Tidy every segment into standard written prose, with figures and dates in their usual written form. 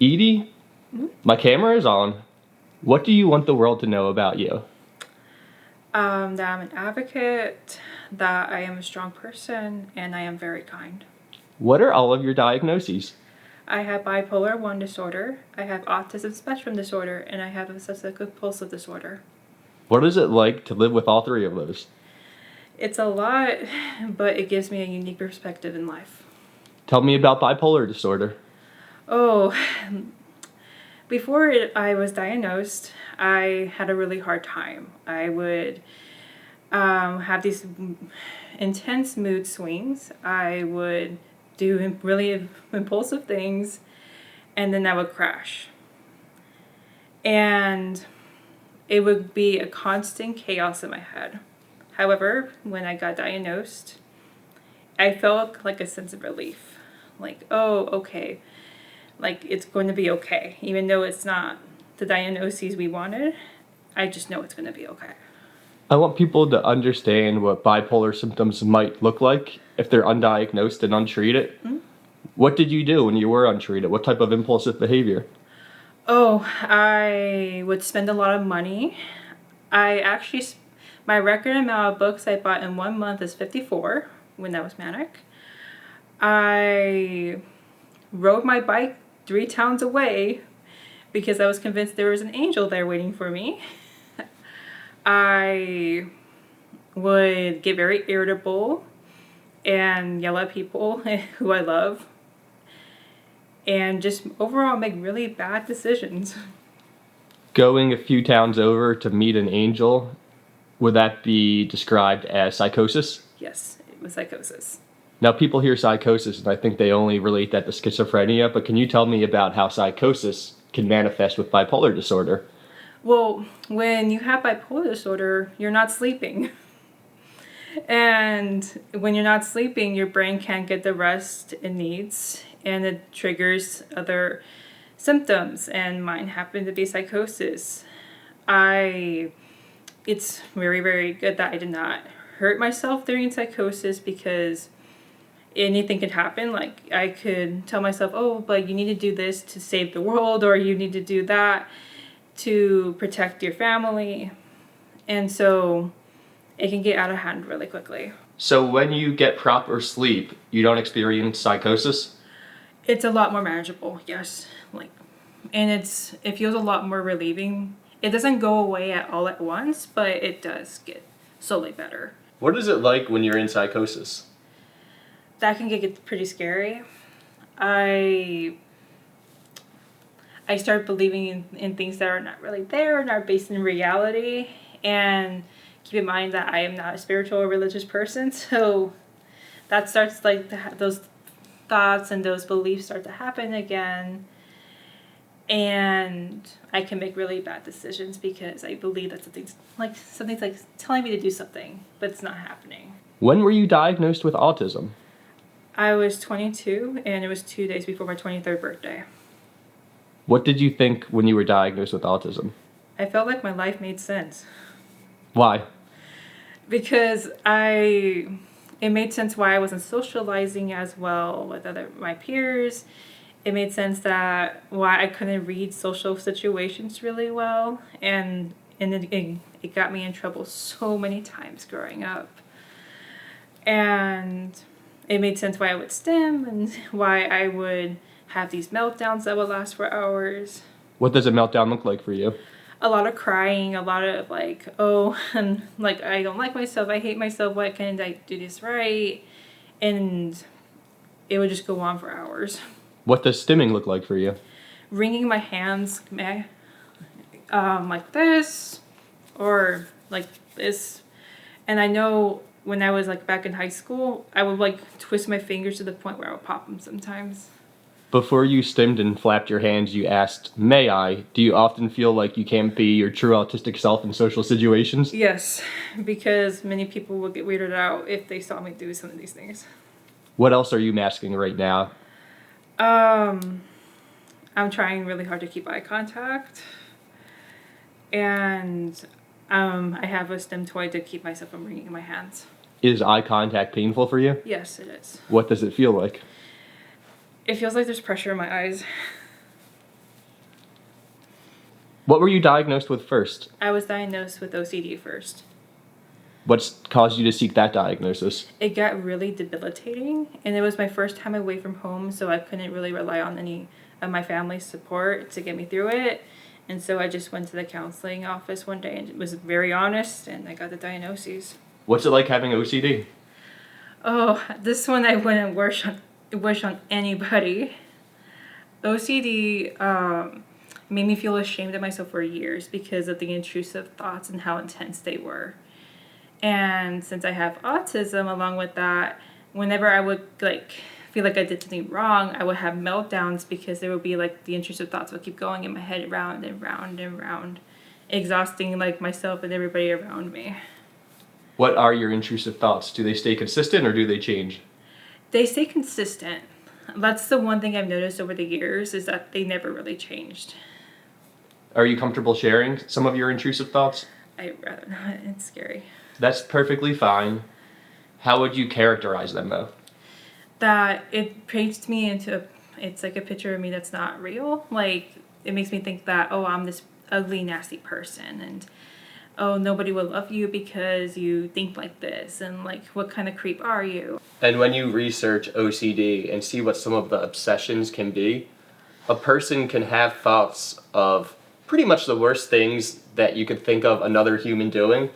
Edie, my camera is on. What do you want the world to know about you? That I'm an advocate, that I am a strong person, and I am very kind. What are all of your diagnoses? I have bipolar 1 disorder, I have autism spectrum disorder, and I have obsessive compulsive disorder. What is it like to live with all three of those? It's a lot, but it gives me a unique perspective in life. Tell me about bipolar disorder. Oh, before I was diagnosed, I had a really hard time. I would have these intense mood swings. I would do really impulsive things, and then I would crash. And it would be a constant chaos in my head. However, when I got diagnosed, I felt like a sense of relief. Like, oh, okay. Like, it's going to be okay. Even though it's not the diagnoses we wanted, I just know it's going to be okay. I want people to understand what bipolar symptoms might look like if they're undiagnosed and untreated. What did you do when you were untreated? What type of impulsive behavior? Oh, I would spend a lot of money. My record amount of books I bought in 1 month is 54 when I was manic. I rode my bike 3 towns away because I was convinced there was an angel there waiting for me. I would get very irritable and yell at people who I love, and just overall make really bad decisions. Going a few towns over to meet an angel, would that be described as psychosis? Yes, it was psychosis. Now, people hear psychosis and I think they only relate that to schizophrenia, but can you tell me about how psychosis can manifest with bipolar disorder? Well, when you have bipolar disorder, you're not sleeping. And when you're not sleeping, your brain can't get the rest it needs, and it triggers other symptoms, and mine happened to be psychosis. It's very, very good that I did not hurt myself during psychosis, because anything could happen. Like, I could tell myself, oh, but you need to do this to save the world, or you need to do that to protect your family. And so it can get out of hand really quickly. So when you get proper sleep, you don't experience psychosis? It's a lot more manageable, yes. And it feels a lot more relieving. It doesn't go away at all at once, but it does get slowly better. What is it like when you're in psychosis? That can get pretty scary. I start believing in things that are not really there, not based in reality. And keep in mind that I am not a spiritual or religious person, so that starts those thoughts and those beliefs start to happen again. And I can make really bad decisions because I believe that something's like telling me to do something, but it's not happening. When were you diagnosed with autism? I was 22, and it was 2 days before my 23rd birthday. What did you think when you were diagnosed with autism? I felt like my life made sense. Why? Because it made sense why I wasn't socializing as well with my peers. It made sense that why I couldn't read social situations really well, and it got me in trouble so many times growing up. And it made sense why I would stim and why I would have these meltdowns that would last for hours. What does a meltdown look like for you? A lot of crying, a lot of and I don't like myself, I hate myself, why can't I do this right? And it would just go on for hours. What does stimming look like for you? Wringing my hands, like this, or like this. And I know when I was back in high school, I would twist my fingers to the point where I would pop them sometimes. Before you stimmed and flapped your hands, you asked, "May I?" Do you often feel like you can't be your true autistic self in social situations? Yes, because many people would get weirded out if they saw me do some of these things. What else are you masking right now? I'm trying really hard to keep eye contact, and I have a stim toy to keep myself from wringing my hands. Is eye contact painful for you? Yes, it is. What does it feel like? It feels like there's pressure in my eyes. What were you diagnosed with first? I was diagnosed with OCD first. What's caused you to seek that diagnosis? It got really debilitating, and it was my first time away from home, so I couldn't really rely on any of my family's support to get me through it. And so I just went to the counseling office one day and was very honest, and I got the diagnoses. What's it like having OCD? Oh, this one I wouldn't wish on anybody. OCD made me feel ashamed of myself for years because of the intrusive thoughts and how intense they were. And since I have autism, along with that, whenever I would feel like I did something wrong, I would have meltdowns because there would be the intrusive thoughts would keep going in my head round and round and round, exhausting myself and everybody around me. What are your intrusive thoughts? Do they stay consistent or do they change? They stay consistent. That's the one thing I've noticed over the years is that they never really changed. Are you comfortable sharing some of your intrusive thoughts? I'd rather not. It's scary. That's perfectly fine. How would you characterize them though? That it paints me into it's like a picture of me that's not real. It makes me think that, oh, I'm this ugly, nasty person, and oh, nobody will love you because you think like this, and what kind of creep are you? And when you research OCD and see what some of the obsessions can be, a person can have thoughts of pretty much the worst things that you could think of another human doing.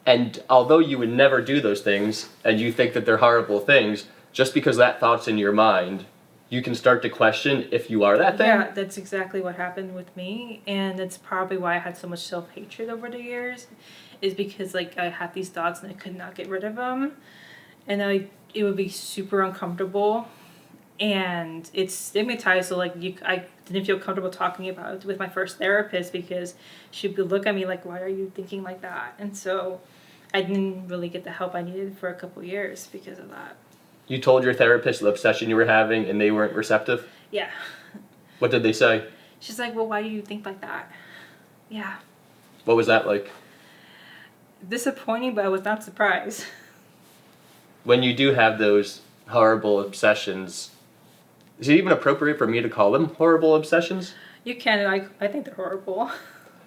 And although you would never do those things, and you think that they're horrible things, just because that thought's in your mind, you can start to question if you are that thing. Yeah, that's exactly what happened with me, and that's probably why I had so much self-hatred over the years, is because I had these thoughts and I could not get rid of them, and it would be super uncomfortable, and it's stigmatized. So I didn't feel comfortable talking about it with my first therapist because she would look at me like, "Why are you thinking like that?" And so I didn't really get the help I needed for a couple years because of that. You told your therapist the obsession you were having and they weren't receptive? Yeah. What did they say? She's like, well, why do you think like that? Yeah. What was that like? Disappointing, but I was not surprised. When you do have those horrible obsessions, is it even appropriate for me to call them horrible obsessions? You can, I think they're horrible.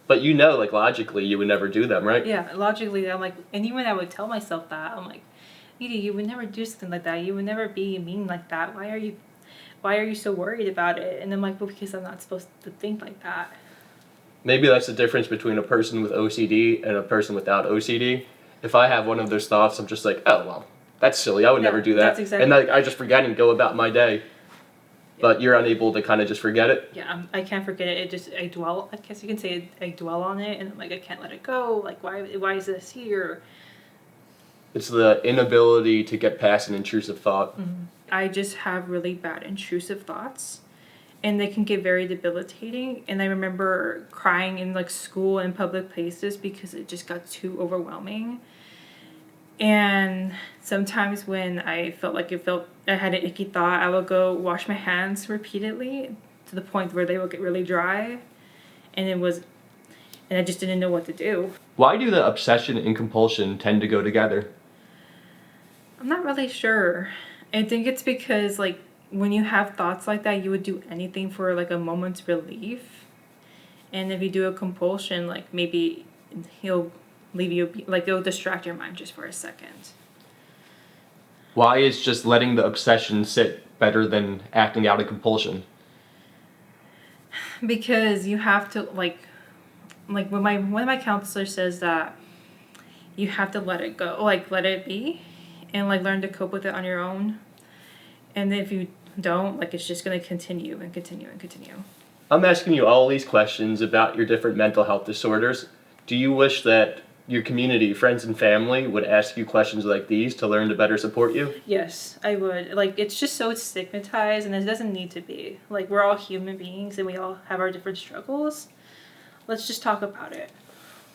But logically, you would never do them, right? Yeah, logically, I'm and even I would tell myself that, I'm like, Edie, you would never do something like that. You would never be mean like that. Why are you so worried about it? And I'm like, well, because I'm not supposed to think like that. Maybe that's the difference between a person with OCD and a person without OCD. If I have one of those thoughts, I'm just like, oh, well, that's silly. I would never do that. That's exactly. And I just forget and go about my day. But you're unable to kind of just forget it? Yeah, I can't forget it. I dwell, I guess you can say I dwell on it, and I can't let it go. Why is this here? It's the inability to get past an intrusive thought. Mm-hmm. I just have really bad intrusive thoughts, and they can get very debilitating. And I remember crying in school and public places because it just got too overwhelming. And sometimes when I felt I had an icky thought, I would go wash my hands repeatedly to the point where they would get really dry, and I just didn't know what to do. Why do the obsession and compulsion tend to go together? I'm not really sure. I think it's because when you have thoughts like that, you would do anything for a moment's relief. And if you do a compulsion, maybe he'll leave you, it'll distract your mind just for a second. Why is just letting the obsession sit better than acting out a compulsion? Because you have to when one of my counselors says that you have to let it go, let it be, and learn to cope with it on your own. And if you don't, it's just going to continue and continue and continue. I'm asking you all these questions about your different mental health disorders. Do you wish that your community, friends and family, would ask you questions like these to learn to better support you? Yes, I would. It's just so stigmatized, and it doesn't need to be. We're all human beings, and we all have our different struggles. Let's just talk about it.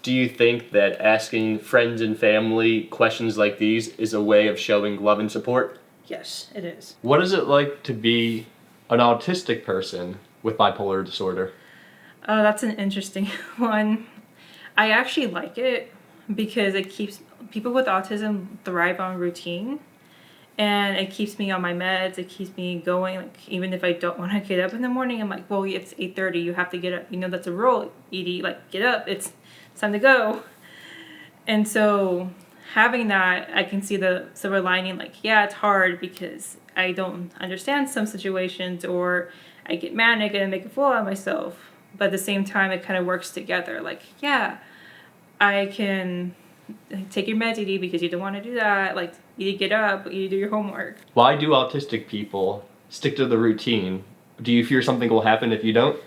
Do you think that asking friends and family questions like these is a way of showing love and support? Yes, it is. What is it like to be an autistic person with bipolar disorder? Oh, that's an interesting one. I actually like it because it keeps people with autism thrive on routine, And it keeps me on my meds. It keeps me going. Like, even if I don't want to get up in the morning, I'm like, well, it's 8:30. You have to get up. That's a rule, Edie. Like, get up. It's time to go. And so having that, I can see the silver lining. Like, yeah, it's hard because I don't understand some situations, or I get manic and I make a fool out of myself. But at the same time, it kind of works together. Like, yeah, I can take your meds, Edie, because you don't want to do that. Like, you get up, you do your homework. Why do autistic people stick to the routine? Do you fear something will happen if you don't?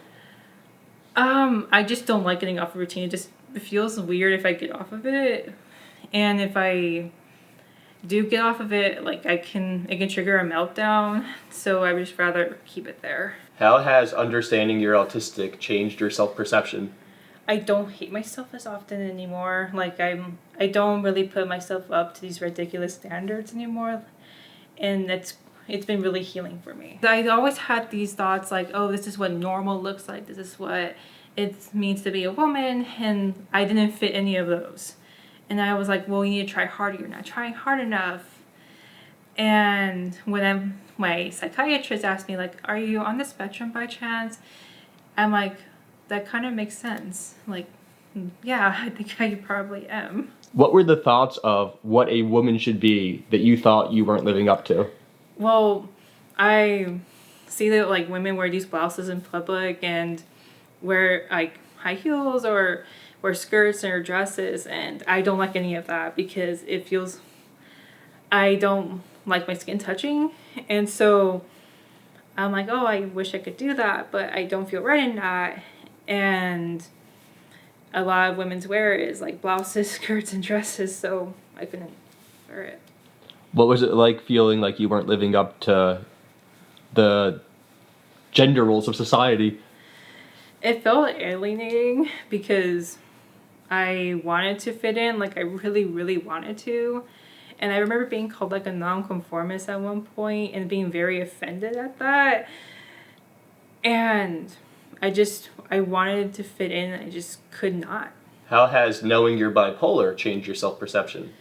I just don't like getting off a routine. It feels weird if I get off of it. And if I do get off of it, like, it can trigger a meltdown. So I would just rather keep it there. How has understanding you're autistic changed your self-perception? I don't hate myself as often anymore. Like, I don't really put myself up to these ridiculous standards anymore. And it's been really healing for me. I always had these thoughts like, oh, this is what normal looks like. This is what it means to be a woman. And I didn't fit any of those. And I was like, well, you need to try harder. You're not trying hard enough. And when my psychiatrist asked me, like, are you on the spectrum by chance? I'm like, that kind of makes sense. Like, yeah, I think I probably am. What were the thoughts of what a woman should be that you thought you weren't living up to? Well, I see that, like, women wear these blouses in public and wear, like, high heels or wear skirts or dresses, and I don't like any of that because I don't like my skin touching, and so I'm like, oh, I wish I could do that, but I don't feel right in that. And a lot of women's wear is like blouses, skirts, and dresses, so I couldn't wear it. What was it like feeling like you weren't living up to the gender roles of society? It felt alienating because I wanted to fit in, like, I really, really wanted to. And I remember being called, like, a nonconformist at one point and being very offended at that. And I wanted to fit in, and I just could not. How has knowing you're bipolar changed your self-perception?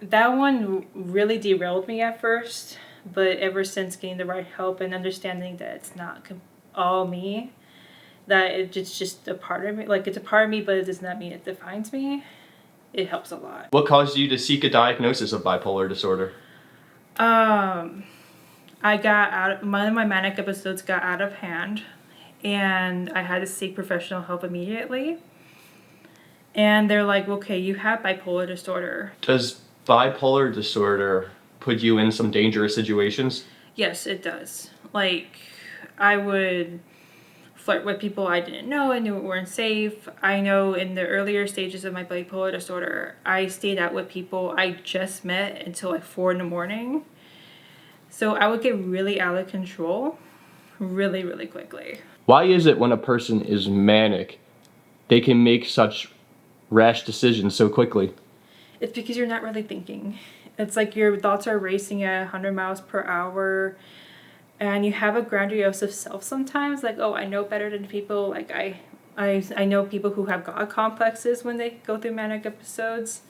That one really derailed me at first, but ever since getting the right help and understanding that it's not all me, that it's just a part of me, like, it's a part of me, but it does not mean it defines me, it helps a lot. What caused you to seek a diagnosis of bipolar disorder? I got one of my manic episodes got out of hand, and I had to seek professional help immediately. And they're like, okay, you have bipolar disorder. Does bipolar disorder put you in some dangerous situations? Yes, it does. Like, I would flirt with people I didn't know. I knew it weren't safe. I know in the earlier stages of my bipolar disorder, I stayed out with people I just met until like 4 a.m. So I would get really out of control really, really quickly. Why is it when a person is manic, they can make such rash decisions so quickly? It's because you're not really thinking. It's like your thoughts are racing at 100 miles per hour. And you have a grandiose self sometimes, like, oh, I know better than people. Like, I know people who have God complexes when they go through manic episodes.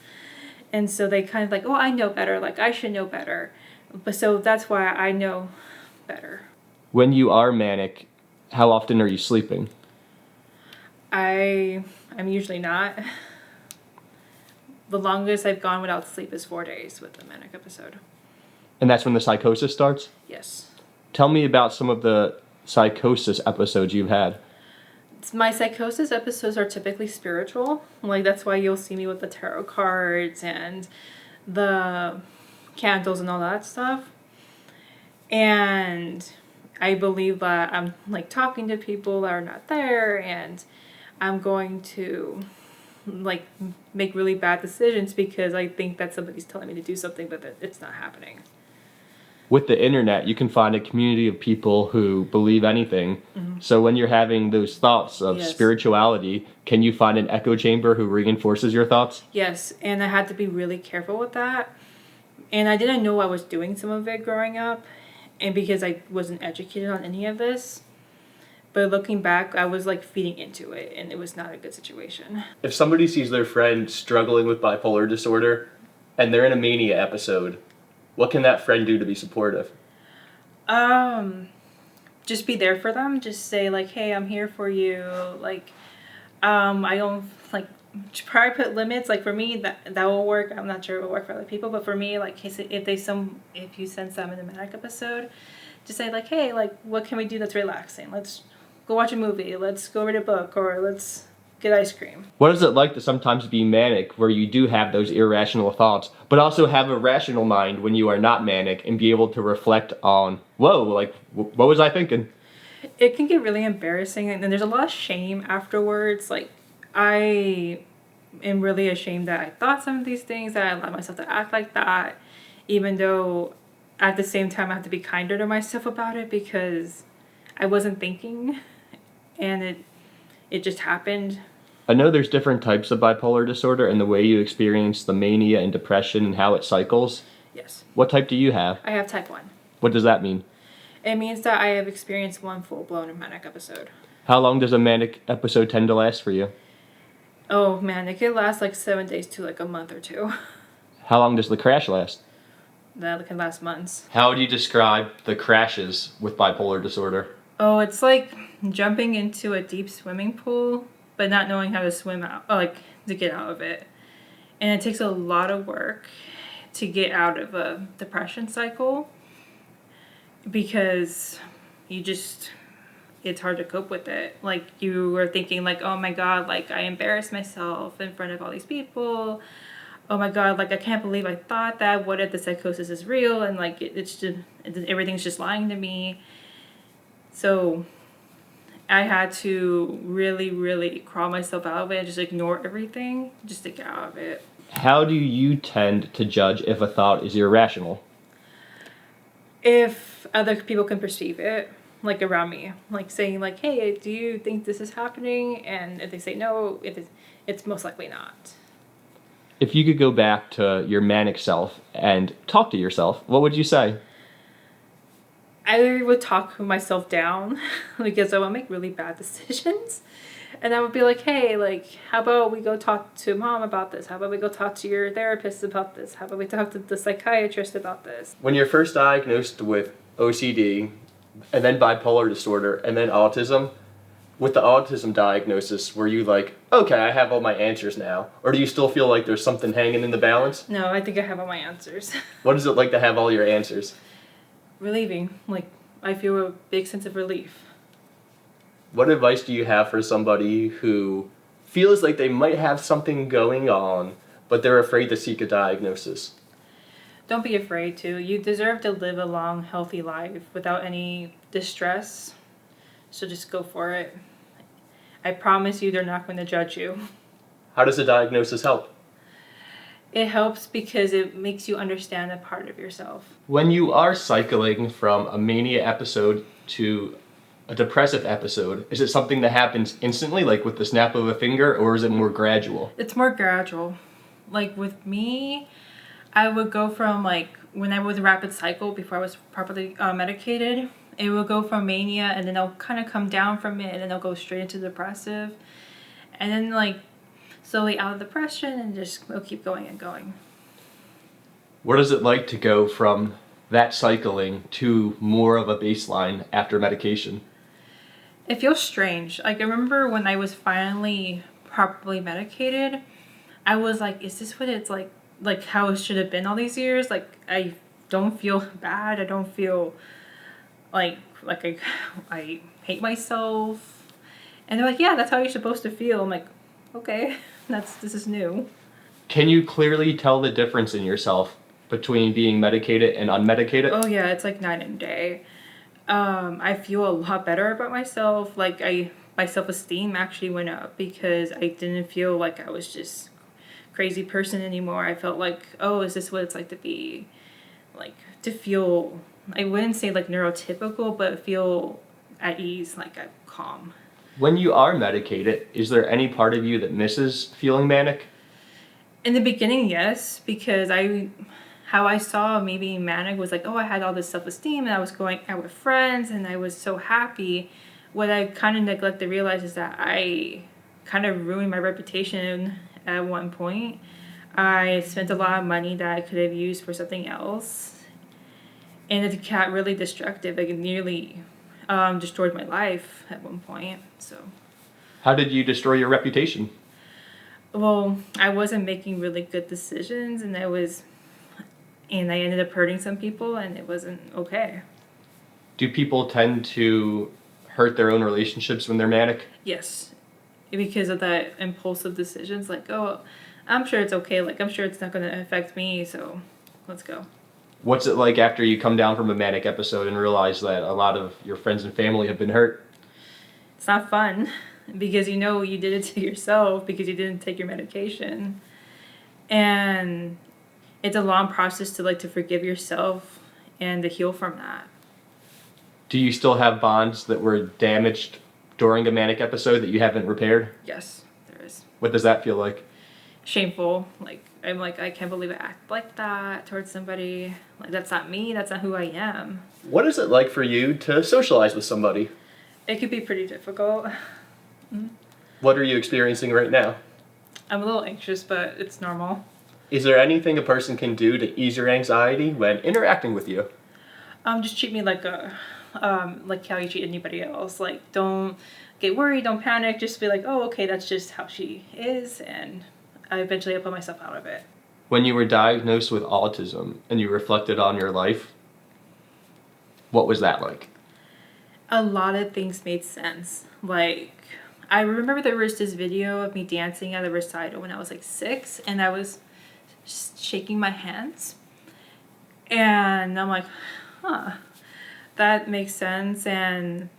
And so they kind of like, oh, I know better. Like, I should know better. But so that's why I know better. When you are manic, how often are you sleeping? I'm usually not. The longest I've gone without sleep is 4 days with a manic episode. And that's when the psychosis starts? Yes. Tell me about some of the psychosis episodes you've had. My psychosis episodes are typically spiritual. Like, that's why you'll see me with the tarot cards and the candles and all that stuff. And I believe that I'm, like, talking to people that are not there, and I'm going to, like, make really bad decisions because I think that somebody's telling me to do something, but that it's not happening. With the internet, you can find a community of people who believe anything. Mm-hmm. So when you're having those thoughts of spirituality, can you find an echo chamber who reinforces your thoughts? Yes, and I had to be really careful with that. And I didn't know I was doing some of it growing up, and because I wasn't educated on any of this. But looking back, I was, like, feeding into it, and it was not a good situation. If somebody sees their friend struggling with bipolar disorder, and they're in a mania episode, What can that friend do to be supportive? Um, just be there for them. Just say like, "Hey, I'm here for you." Like, I don't like try to put limits. Like for me, that will work. I'm not sure it will work for other people, but for me, like, if you sense them in a manic episode, just say like, "Hey, like, what can we do that's relaxing? Let's go watch a movie. Let's go read a book, or let's get ice cream." What is it like to sometimes be manic where you do have those irrational thoughts, but also have a rational mind when you are not manic and be able to reflect on, whoa, like, what was I thinking? It can get really embarrassing, and then there's a lot of shame afterwards. Like, I am really ashamed that I thought some of these things, that I allowed myself to act like that, even though at the same time I have to be kinder to myself about it because I wasn't thinking, and it just happened. I know there's different types of bipolar disorder and the way you experience the mania and depression and how it cycles. Yes. What type do you have? I have type 1. What does that mean? It means that I have experienced one full-blown manic episode. How long does a manic episode tend to last for you? Oh man, it could last like 7 days to like a month or two. How long does the crash last? That can last months. How would you describe the crashes with bipolar disorder? Oh, it's like jumping into a deep swimming pool, but not knowing how to swim out, or like to get out of it. And it takes a lot of work to get out of a depression cycle because it's hard to cope with it. Like you are thinking like, oh my God, like I embarrassed myself in front of all these people. Oh my God, like I can't believe I thought that. What if the psychosis is real? And like everything's just lying to me. So I had to really, really crawl myself out of it and just ignore everything just to get out of it. How do you tend to judge if a thought is irrational? If other people can perceive it, like around me, like saying like, hey, do you think this is happening? And if they say no, it's most likely not. If you could go back to your manic self and talk to yourself, what would you say? I would talk myself down because I would make really bad decisions. And I would be like, hey, like, how about we go talk to mom about this? How about we go talk to your therapist about this? How about we talk to the psychiatrist about this? When you're first diagnosed with OCD, and then bipolar disorder, and then autism, with the autism diagnosis, were you like, okay, I have all my answers now? Or do you still feel like there's something hanging in the balance? No, I think I have all my answers. What is it like to have all your answers? Relieving. Like, I feel a big sense of relief. What advice do you have for somebody who feels like they might have something going on, but they're afraid to seek a diagnosis? Don't be afraid to. You deserve to live a long, healthy life without any distress. So just go for it. I promise you they're not going to judge you. How does a diagnosis help? It helps because it makes you understand a part of yourself. When you are cycling from a mania episode to a depressive episode, is it something that happens instantly, like with the snap of a finger, or is it more gradual? It's more gradual. Like with me, I would go from like when I was rapid cycle before I was properly medicated, it would go from mania and then I'll kind of come down from it and then I'll go straight into depressive. And then like slowly out of depression and just we'll keep going and going. What is it like to go from that cycling to more of a baseline after medication? It feels strange. Like I remember when I was finally properly medicated, I was like, is this what it's like how it should have been all these years? Like I don't feel bad. I don't feel like I hate myself. And they're like, yeah, that's how you're supposed to feel. I'm like, okay, this is new. Can you clearly tell the difference in yourself between being medicated and unmedicated? Oh yeah, it's like night and day. I feel a lot better about myself. Like my self-esteem actually went up because I didn't feel like I was just crazy person anymore. I felt like, oh, is this what it's like to be, like to feel, I wouldn't say like neurotypical, but feel at ease, like I'm calm. When you are medicated, is there any part of you that misses feeling manic? In the beginning, yes, because how I saw me being manic was like, oh, I had all this self-esteem and I was going out with friends and I was so happy. What I kind of neglect to realize is that I kind of ruined my reputation at one point. I spent a lot of money that I could have used for something else And it got really destructive. Like, it nearly destroyed my life at one point. So, How did you destroy your reputation? well, I wasn't making really good decisions, and I ended up hurting some people, and it wasn't okay. Do people tend to hurt their own relationships when they're manic? Yes, because of that impulsive decisions. Like, oh, I'm sure it's okay. Like, I'm sure it's not going to affect me. So, let's go. What's it like after you come down from a manic episode and realize that a lot of your friends and family have been hurt? It's not fun because you know you did it to yourself because you didn't take your medication, and it's a long process to forgive yourself and to heal from that. Do you still have bonds that were damaged during a manic episode that you haven't repaired? Yes, there is. What does that feel like? Shameful. Like, I'm like, I can't believe I act like that towards somebody. Like, that's not me. That's not who I am. What is it like for you to socialize with somebody? It could be pretty difficult. What are you experiencing right now? I'm a little anxious, but it's normal. Is there anything a person can do to ease your anxiety when interacting with you? Just treat me like how you treat anybody else. Like, don't get worried, don't panic. Just be like, oh, okay, that's just how she is, and eventually I put myself out of it. When you were diagnosed with autism and you reflected on your life, what was that like? A lot of things made sense. Like, I remember there was this video of me dancing at a recital when I was like 6, and I was just shaking my hands. And I'm like, huh, that makes sense. And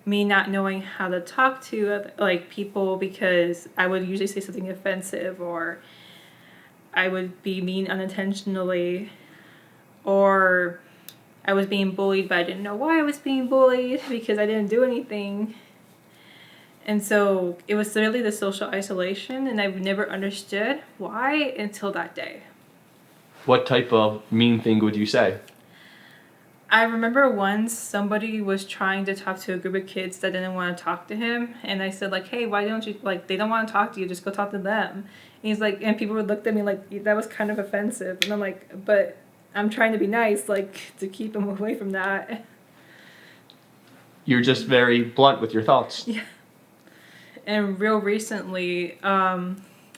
me not knowing how to talk to people, because I would usually say something offensive, or I would be mean unintentionally, or I was being bullied, but I didn't know why I was being bullied because I didn't do anything. And so it was really the social isolation, and I've never understood why until that day. What type of mean thing would you say? I remember once somebody was trying to talk to a group of kids that didn't want to talk to him, and I said, like, hey, why don't you, they don't want to talk to you, just go talk to them. And he's like, and people would look at me like, that was kind of offensive. And I'm like, but I'm trying to be nice, to keep them away from that. You're just very blunt with your thoughts. Yeah. And real recently, my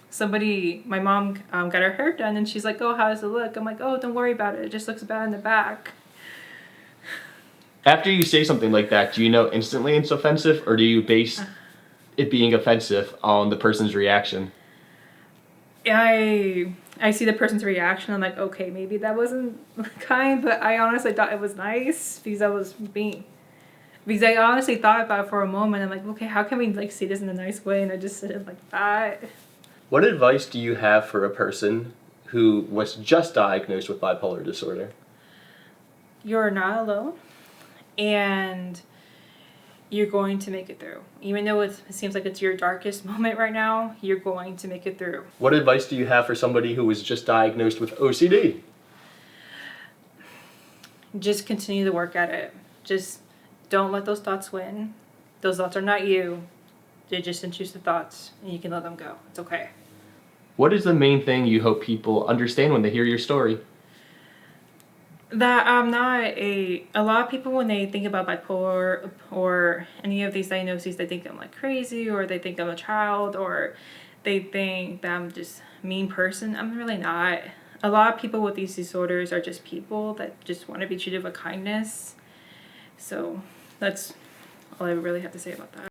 mom got her hair done, and she's like, oh, how does it look? I'm like, oh, don't worry about it. It just looks bad in the back. After you say something like that, do you know instantly it's offensive, or do you base it being offensive on the person's reaction? I see the person's reaction. I'm like, okay, maybe that wasn't kind, but I honestly thought it was nice because I honestly thought about it for a moment. I'm like, okay, how can we say this in a nice way? And I just said it like that. What advice do you have for a person who was just diagnosed with bipolar disorder? You're not alone, and you're going to make it through. Even though it seems like it's your darkest moment right now, you're going to make it through. What advice do you have for somebody who was just diagnosed with OCD? Just continue to work at it. Just don't let those thoughts win. Those thoughts are not you. They're just intrusive thoughts, and you can let them go. It's okay. What is the main thing you hope people understand when they hear your story? That I'm not a lot of people, when they think about bipolar or any of these diagnoses, they think I'm crazy, or they think I'm a child, or they think that I'm just a mean person. I'm really not. A lot of people with these disorders are just people that just want to be treated with kindness. So that's all I really have to say about that.